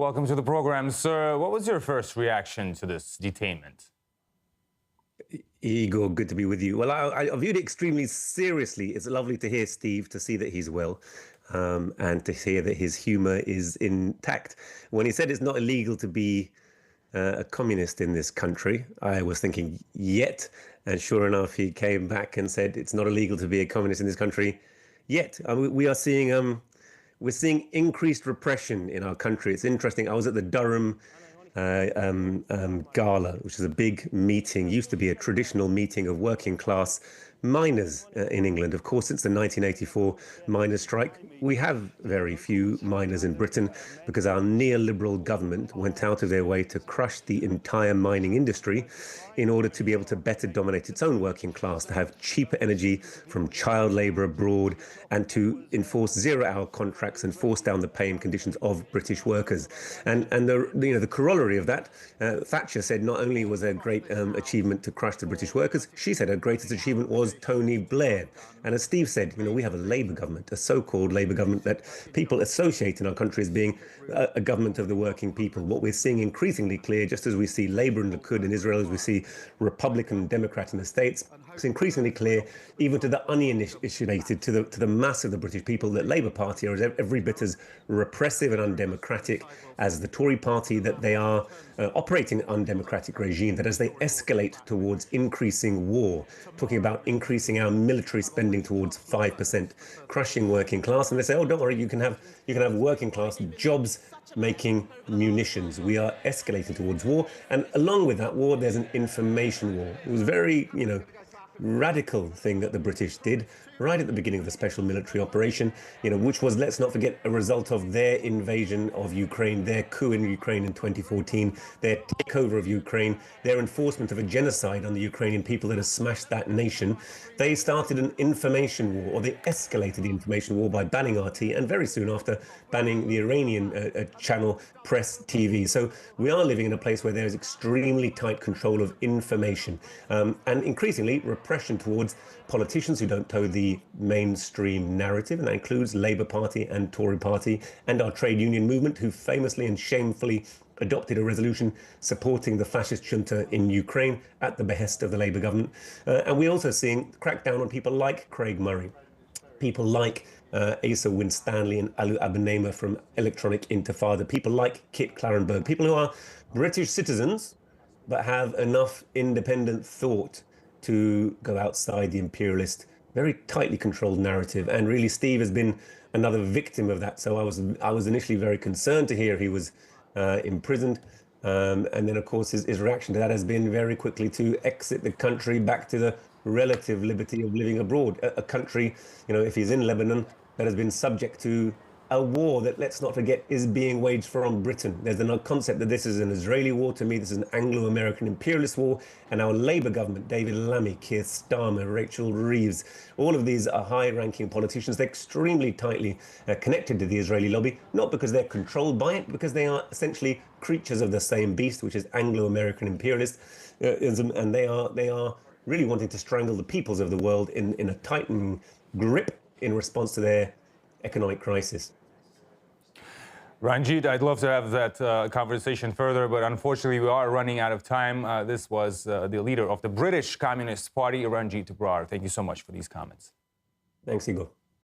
Welcome to the program, sir. What was your first reaction to this detainment? Igor, good to be with you. Well, I viewed it extremely seriously. It's lovely to hear Steve, to see that he's well, and to hear that his humor is intact. When he said it's not illegal to be a communist in this country, I was thinking, yet. And sure enough, he came back and said it's not illegal to be a communist in this country yet. We are seeing we're seeing increased repression in our country. It's interesting. I was at the Durham Gala, which is a big meeting, used to be a traditional meeting of working class miners in England. Of course, since the 1984 miners' strike, we have very few miners in Britain because our neoliberal government went out of their way to crush the entire mining industry in order to be able to better dominate its own working class, to have cheaper energy from child labour abroad, and to enforce zero-hour contracts and force down the pay and conditions of British workers. And the corollary of that, Thatcher said not only was a great achievement to crush the British workers, she said her greatest achievement was Tony Blair. And as Steve said, we have a Labour government, a so-called Labour government that people associate in our country as being a government of the working people. What we're seeing increasingly clear, just as we see Labour and Likud in Israel, as we see Republican and Democrat in the States, it's increasingly clear, even to the uninitiated, to the mass of the British people, that Labour Party are every bit as repressive and undemocratic as the Tory Party, that they are operating an undemocratic regime, that as they escalate towards increasing war, talking about increasing our military spending towards 5%, crushing working class, and they say, oh, don't worry, you can have working class jobs making munitions. We are escalating towards war, and along with that war, there's an information war. It was very, radical thing that the British did right at the beginning of the special military operation, which was, let's not forget, a result of their invasion of Ukraine, their coup in Ukraine in 2014, their takeover of Ukraine, their enforcement of a genocide on the Ukrainian people that has smashed that nation. They started an information war, or they escalated the information war by banning RT, and very soon after banning the Iranian channel Press TV. So we are living in a place where there is extremely tight control of information, and increasingly repression towards politicians who don't toe the mainstream narrative, and that includes Labour Party and Tory Party and our trade union movement, who famously and shamefully adopted a resolution supporting the fascist junta in Ukraine at the behest of the Labour government. And we're also seeing crackdown on people like Craig Murray, people like Asa Winstanley and Alu Abunema from Electronic Intifada, people like Kit Clarenberg, people who are British citizens but have enough independent thought to go outside the imperialist, very tightly controlled narrative. And really, Steve has been another victim of that. So I was initially very concerned to hear he was imprisoned. And then, of course, his reaction to that has been very quickly to exit the country back to the relative liberty of living abroad. A country, if he's in Lebanon, that has been subject to a war that, let's not forget, is being waged from Britain. There's a concept that this is an Israeli war. To me, this is an Anglo-American imperialist war. And our Labour government, David Lammy, Keir Starmer, Rachel Reeves, all of these are high-ranking politicians. They're extremely tightly connected to the Israeli lobby, not because they're controlled by it, because they are essentially creatures of the same beast, which is Anglo-American imperialism, and they are really wanting to strangle the peoples of the world in a tightening grip in response to their economic crisis. Ranjeet, I'd love to have that conversation further, but unfortunately we are running out of time. This was the leader of the British Communist Party, Ranjeet Brar. Thank you so much for these comments. Thanks, Igor.